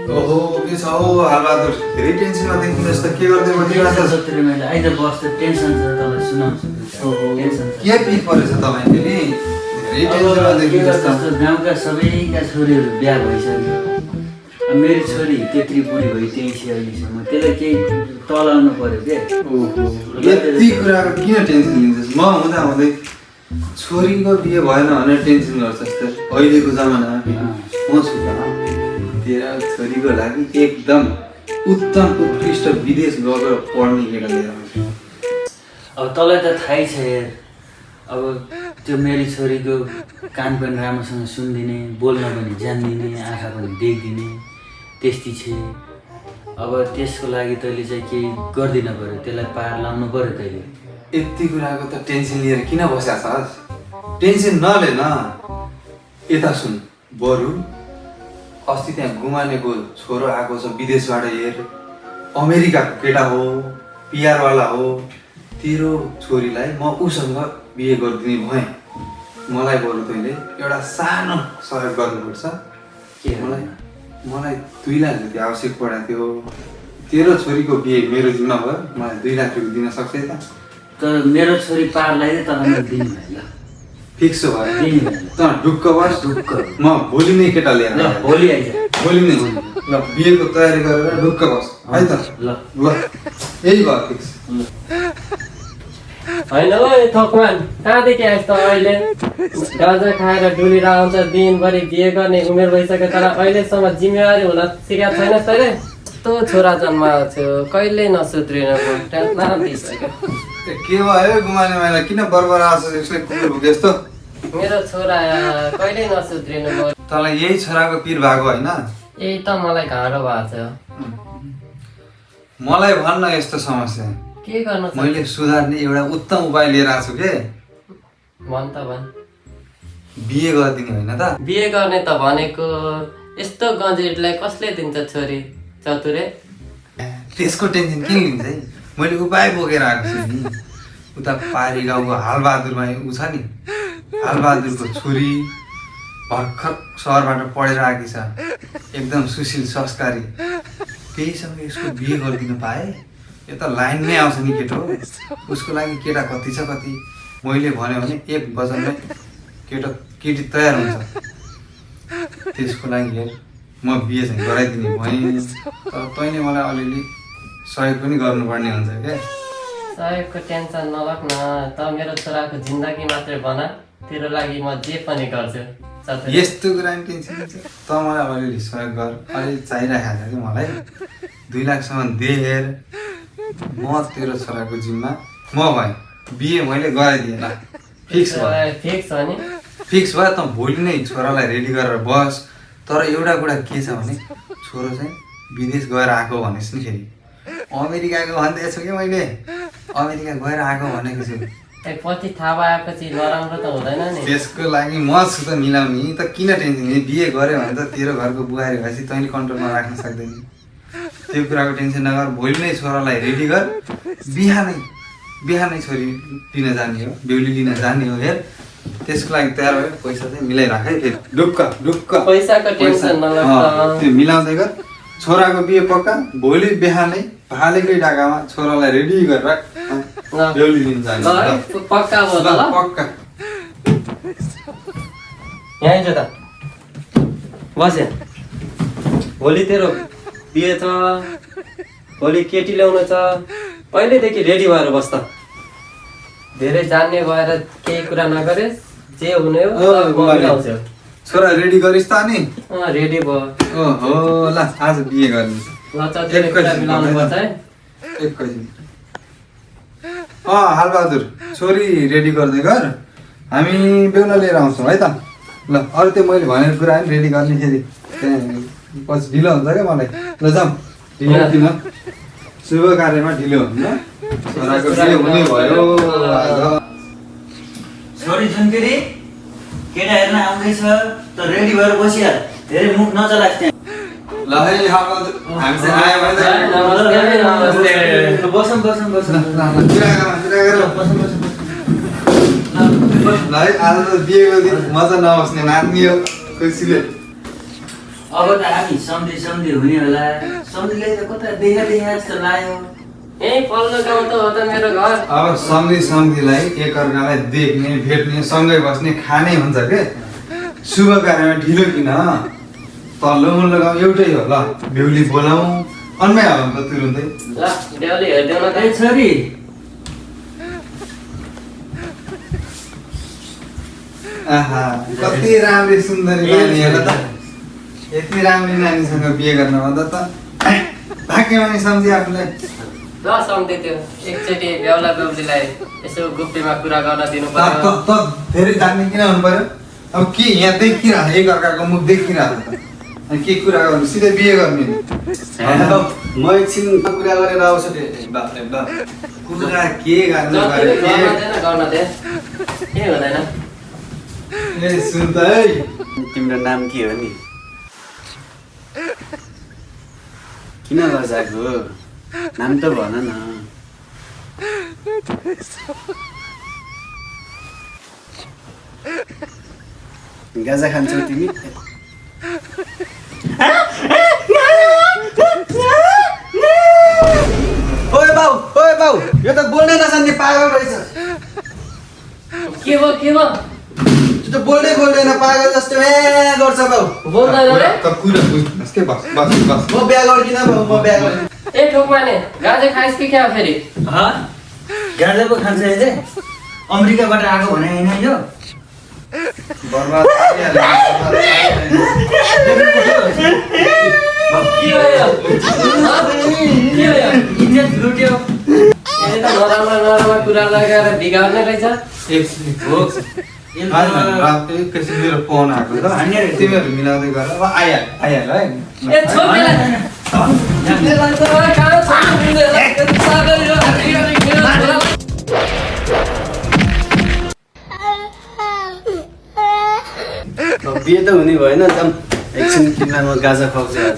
ओहो के छ हौ हालबहादुर धेरै टेन्सनमा देखिनुहोस् त के गर्दै बसिरहेको छ मैले आइज बस्छ टेन्सन छ तपाईँलाई सुनाउँछु ओहो टेन्सन छ के पिर परेछ तपाईँ फेरि धेरै टेन्सनमा देखिनुहोस् त गाउँका सबैका छोरीहरू बिहा भइसक्यो अब मेरो छोरी त्यत्रो बुढी भइ त्यही छ अहिलेसम्म त्यसलाई केही टलाउनु पर्यो के ओहो यति कुराको किन टेन्सन लिन्छस् म हुँदा हुँदै छोरीको बिहे भएन भनेर टेन्सन गर्छस् त अहिलेको जमानामा म छु त तेरा छोरीको लागि एकदम उत्तम उत्कृष्ट विदेश गएर पढ्ने केटा लिएर आउँछु अब तँलाई त थाहै छ यार अब त्यो मेरो छोरीको कान पनि राम्रोसँग सुनिदिने बोल्न पनि जान्दिने आँखा पनि देख्दिने त्यस्तै छ अब त्यसको लागि तैँले चाहिँ केही गर्दिन पर्यो त्यसलाई पार लाउनु पर्यो तैँले यति कुराको त टेन्सन लिएर किन बसेका छस् टेन्सन नले न यता सुन बरु अस्ति त्यहाँ गुमानेको छोरो आएको छ विदेशबाट हेर अमेरिकाको केटा हो पिआरवाला हो तेरो छोरीलाई म उसँग बिहे गरिदिने भएँ मलाई बरु तैँले एउटा सानो सहयोग गर्नुपर्छ के मलाई 2 लाख रुपियाँ आवश्यक परेको थियो तेरो छोरीको बिहे मेरो जिम्मा भयो मलाई 2 लाख रुपियाँ दिन सक्छ त तर मेरो छोरी पार लगाइदिए तपाईँले दिनु भयो ल फिक्स भयो दिनु भयो त ढुक्क बस ढुक्क म भोलि नै केटा लिएर ल भोलि आइज भोलि नै ल बिहेको तयारी गरेर ढुक्क बस है त ल ल यही भयो फिक्स होइन ओ थकमान कहाँदेखि आइस् त अहिले गाजा खाएर डुलेर आउँछ दिनभरि बिहे गर्ने उमेर भइसक्यो तर अहिलेसम्म जिम्मेवारी हुन सिकाएको छैनस् तैँले यस्तो छोरा जन्माएको थियो कहिले नसुध्रिनु दिइसक्यो के भयो गुमाने माइलाई किन बरबर आछ यसले कुकुर भुके जस्तो मेरो छोरा कहिले नसुध्रिनु भयो तँलाई यही छोराको पिर भएको होइन यही त मलाई गाह्रो भएको छ मलाई भन्न यस्तो समस्या के गर्नु छ मैले सुधार्ने एउटा उत्तम उपाय लिएर आएको छु के भन् त भन् बिहे गरिदिने होइन त बिहे गर्ने त भनेको यस्तो गजेटलाई कसले दिन्छ छोरी चतुरे त्यसको टेन्सन किन लिन्छ है मैले उपाय बोकेर आएको छु नि उता पारी गाउँको हालबहादुरमा ऊ छ नि हालबहादुरको छोरी भर्खर सहरबाट पढेर आएकी छ एकदम सुशील संस्कारी त्यहीसँग यसको बिहे गरिदिनु पाएँ यो त लाइनमै आउँछ नि केटो उसको लागि केटा कति छ कति मैले भन्यो भने 1 बजनमै केटी तयार हुन्छ त्यसको लागि हेर म बिहे चाहिँ गराइदिने भएँ तर तैँले मलाई अलिअलि सहयोग पनि गर्नुपर्ने हुन्छ क्या सहयोगको टेन्सन नलग न त मेरो छोराको जिन्दगी मात्रै बना तेरो लागि म जे पनि गर्छु चतुरे यस्तो कुरा नि टेन्सन छ त मलाई अलिअलि सहयोग गर अलि चाहिरहेको छ कि मलाई 2 लाखसम्म दे हेर म तेरो छोराको जिम्मा म भएँ बिहे मैले गराइदिएँ ल फिक्स भयो फिक्स हो नि फिक्स भयो त भोलि नै छोरालाई रेडी गरेर बस तर एउटा कुरा के छ भने छोरो चाहिँ विदेश गएर आएको भनेस् नि फेरि अमेरिकाको भन्दैछु कि मैले अमेरिका गएर आएको भनेको छु पछि थाहा भएपछि नराम्रो त हुँदैन नि त्यसको लागि म छु त मिलाउने त किन टेन्सन बिहे गऱ्यो भने त तेरो घरको बुहारी भएपछि तैँले कन्ट्रोलमा राख्न सक्दैन त्यो कुराको टेन्सन नगर भोलि नै छोरालाई रेडी गर बिहानै छोरी लिन जाने हो बेहुली लिन जाने हो हेर त्यसको लागि तयार भयो पैसा चाहिँ मिलाइराख है फेरि ढुक्क पैसाको टेन्सन नलग त्यो मिलाउँदै गर छोराको बिहे पक्का भोलि बिहानै भालेकै ढाकामा छोरालाई रेडी गरेर बेहुली लिन जाने पक्का भयो त ल पक्का यहाँ आइज त बस्या भोलि तेरो बिहे छ भोलि केटी ल्याउनु छ पहिल्यैदेखि रेडी भएर बस् त धेरै जान्ने भएर केही कुरा नगरेस् जे हुने हो मिलाउँछु छोरा रेडी गरिस् त नि रेडी भयो ओहो ल आज बिहे गर्ने ल चतुरे कुरा मिलाउनु पर्छ है एकैछिन हालबहादुर छोरी रेडी गर्दै गर हामी बेहुला लिएर आउँछौँ है त ल अरू त्यो मैले भनेको कुरा नि रेडी गर्ने फेरि त्यहाँ पछि ढिलो हुन्छ क्या मलाई ल जाउँ ढिलो दिन शुभ कार्यमा ढिलो हुन्न छोराको बिहे हुने भयो आज छोरी जुनकेरी केटा हेर्न आउँदैछ त रेडी भएर बसिहाल धेरै मुख नचलास् त्यहाँ ल है हालबहादुर हामी चाहिँ आयो भने बसौँ ल है आज त बिहेको दिन मजा नबस्ने नाच्ने हो खुसीले अब त हामी सम्झे हुने होला सम्झीलाई त कता देखा जस्तो लाग्यो ए पल्लो गाउँ त हो त मेरो घर अब सम्झीलाई एकअर्कालाई देख्ने भेट्ने सँगै बस्ने खाने हुन्छ के शुभ कार्यमा ढिलो किन तल्लो मुल्लो गाउँ एउटै हो ल बेहुली बोलाऊ अन्मै हालौँ त तुरुन्तै ल देउली हेर्देऊ न त ए छोरी आहा कति राम्री सुन्दरी नानी होला त यति राम्री नानीसँग बिहे गर्न भन्दा त भाग्यमानी सम्झी आफूलाई ल सम्झे त्यो एकचोटि बेहुला बेहुलीलाई यसो गुप्तीमा कुरा गर्न दिनु त पर्यो त धेरै जान्ने किन हुनु पर्यो अब के यहाँ देखिरहेको एकअर्काको मुख देखिरहेको त अनि के कुरा गर्नु सिधै बिहे गर्ने म एकछिन कुरा गरेर आउँछु नि बापरे बाप कुरा के गर्नु जतिले पर्यो गर्न दे के हुँदैन ए सुन त है तिम्रो नाम के हो नि किन लजाको नाम त भन न गाजा खान्छौ तिमी ओए बाउ यो त बोल्नै नसक्ने पागल रहेछ के भयो त्यो त बोल्दैन पागल जस्तो ए गर्छ बाउ बोल्दैन रे त कुरा बुझ्नुहोस् के बस बस बस म बिहा गर्दिन बाउ म बिहा गर्दिन ए ठोकमाने गाजे खाइस कि क्या फेरि गाजा पो खान्छ अहिले अमेरिकाबाट आएको भने होइन यो बर्बाद के हो यो के हो यो इज्जत लुट्यो यसले त नराम्रो कुरा लगाएर बिगार्ने रहेछ हो एकैछिन मेरो फोन आएको त तिमीहरू मिलाउँदै गर अब आइहाल्यो है ए छोपेला कहाँ छ सागर यो बिहे त हुने भएन एकदम एकछिन तिमीलाई म गाजा खुवाउँछु आज